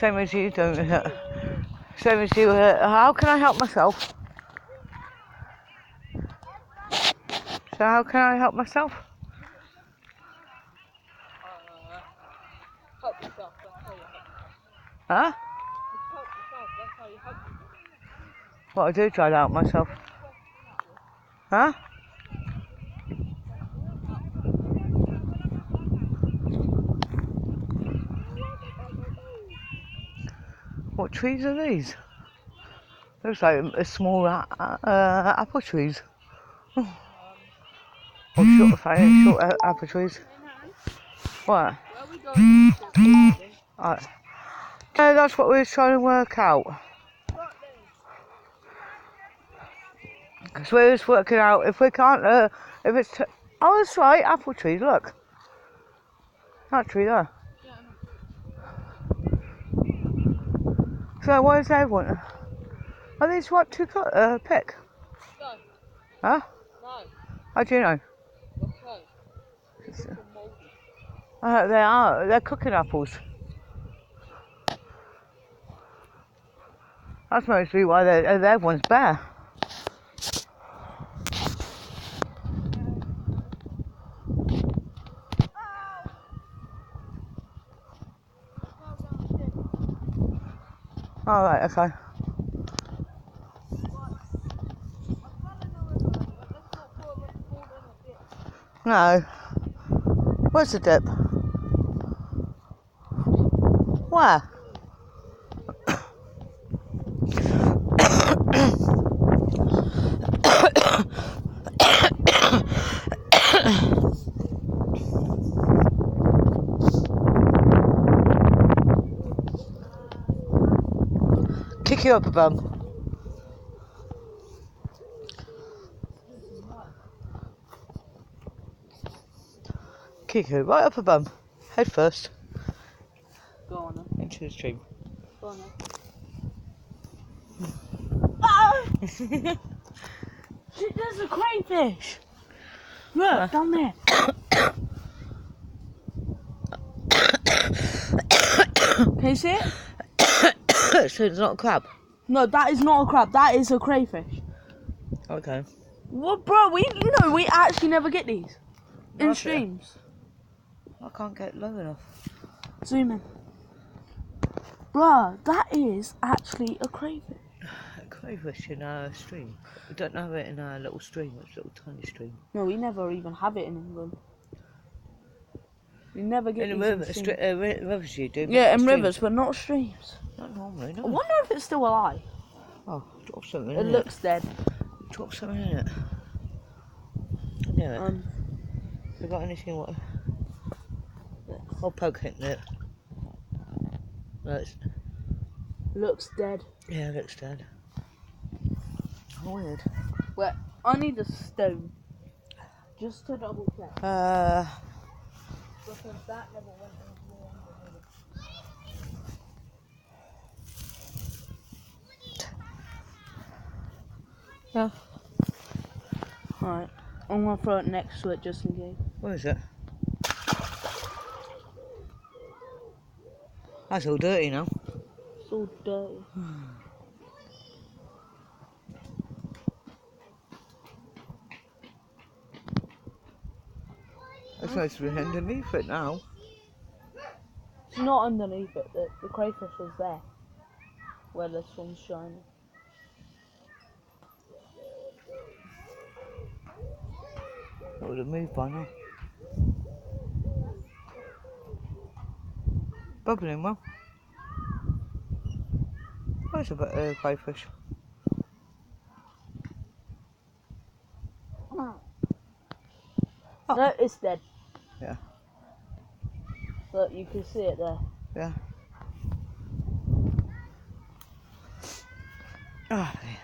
Same as you don't, is it? Same as you. How can I help myself? So how can I help myself? Help yourself, that's how you help yourself. Huh? Help yourself, that's how you help yourself. What I do try to help myself. Huh? What trees are these? Looks like a small apple trees. Or short apple trees. What? Where are we going? Alright. No, that's what we were trying to work out. Because we're just working out if we can't, if it's. Oh, that's right, apple trees, look. That tree there. Yeah, I know. So, what does everyone? Are these what to pick? No. Huh? No. How do you know? Because they're mouldy. They are. They're cooking apples. That's mostly why everyone's bare. All right. Okay. No. Where's the dip? Where? Kick you up a bum. Kick you right up a bum. Head first. Go on then. Into the stream. Go on then. Shit, there's a crayfish. Look, down there. Can you see it? So it's not a crab? No, that is not a crab. That is a crayfish. Okay. What, bro? We actually never get these in streams. I can't get low enough. Zoom in. Bruh, that is actually a crayfish. A crayfish in our stream. We don't have it in our little stream. It's a little tiny stream. No, we never even have it in England. We never get In these the in streams. rivers you do. Yeah, in rivers, but not streams. Not normally, no. I wonder if it's still alive. Oh, drop something It in looks dead. Drop something in it. Yeah. Have you got anything what? I'll poke it in it. No, Looks dead. yeah, it looks dead. Weird. Wait, I need a stone. Just to double check. Because that never went into the river. Yeah. Alright, I'm gonna throw it next to it just in case. Where is it? That's all dirty now. It's all dirty. It's supposed to be underneath it now. It's not underneath it. The crayfish was there. Where the sun's shining. It would have moved by now. Bubbling well. Where's a crayfish? Oh. No, it's dead. Yeah. Look, you can see it there. Yeah. Oh, yeah.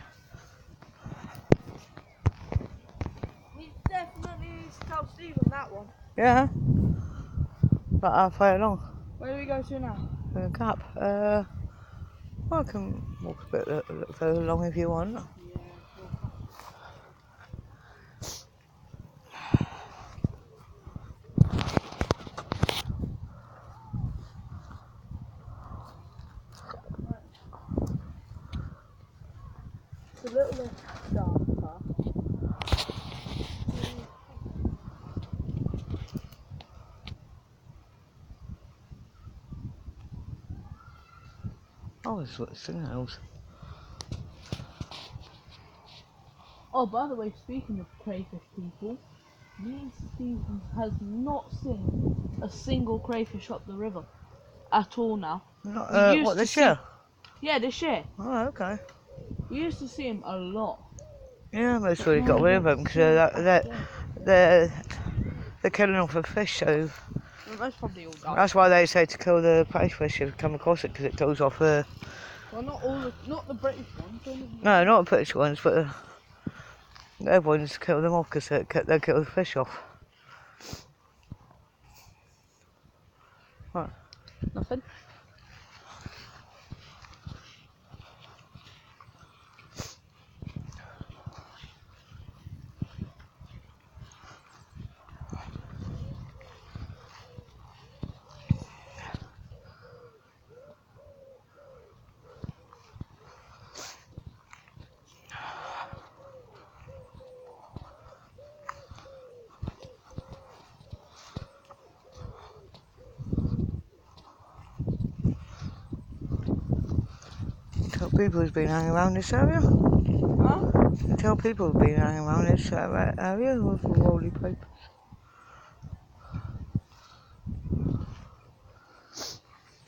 We definitely need to tell Stephen that one. Yeah. About halfway along. Where do we go to now? Gap. Well, I can walk a bit further along if you want. Yeah. little darker. Oh, it's what signals. Oh, by the way, speaking of crayfish people, me Stephen has not seen a single crayfish up the river at all now. Not, We used what, to this see, year? yeah, this year. Oh, okay. We used to see him a lot. Yeah, most But really now got we rid of don't them because see him at all. they're killing off a fish, so Well, that's probably all died. that's why they say to kill the crayfish if you come across it, because it kills off Well, not all, not the British ones. no, not the British ones, but the other ones kill them off because they kill the fish off. Right. Nothing. Tell people who's been hanging around this area. Huh? Tell people who've been hanging around this area with rolly papers.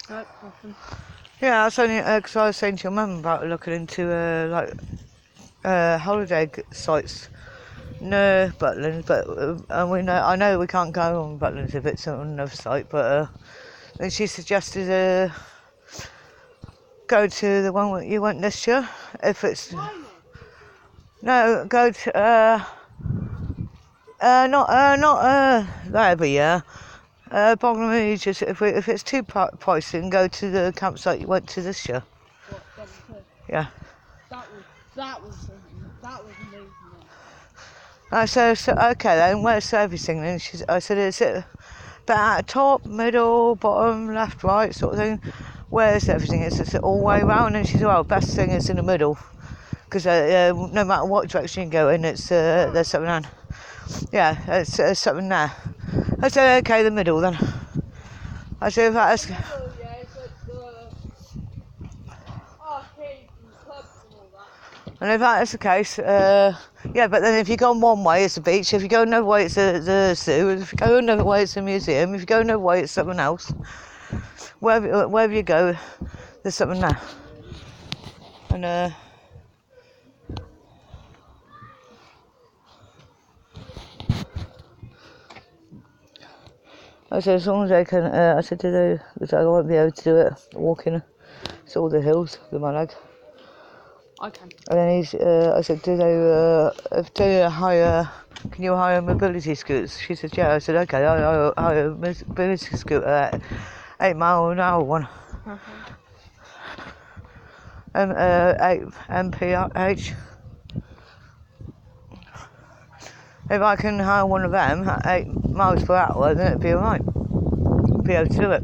Nope, nothing. Yeah, that's only because I was saying to your mum about looking into holiday sites near Butlins, but I know we can't go on Butlins if it's on another site. But then she suggested go to the one you went this year if it's no go to not that every year. Problem is just if it's too pricey, then go to the campsite you went to this year. What, Butlins? Yeah. That was amazing. I said, so, okay then, where's everything then? I said, is it about top, middle, bottom, left, right sort of thing? Where's everything? Is it all the way around? And she said, well, best thing is in the middle. Because no matter what direction you go in, there's something on. Yeah, there's something there. I said, okay, the middle then. I said, if that's... Yeah, it's like the arcades and clubs and all that. And if that's the case, yeah, but then if you go one way, it's the beach. If you go another way, it's the zoo. If you go another way, it's the museum. If you go another way, it's something else. Wherever you go, there's something there. And I said, as long as I can, I said to them, because I won't be able to do it walking. It's all the hills with my leg. I can. And then I said, can you hire mobility scooters? She said, yeah. I said, okay, I'll hire a mobility scooter at 8 mile an hour one. 8 mph. If I can hire one of them at 8 miles per hour, then it'd be alright. Be able to do it.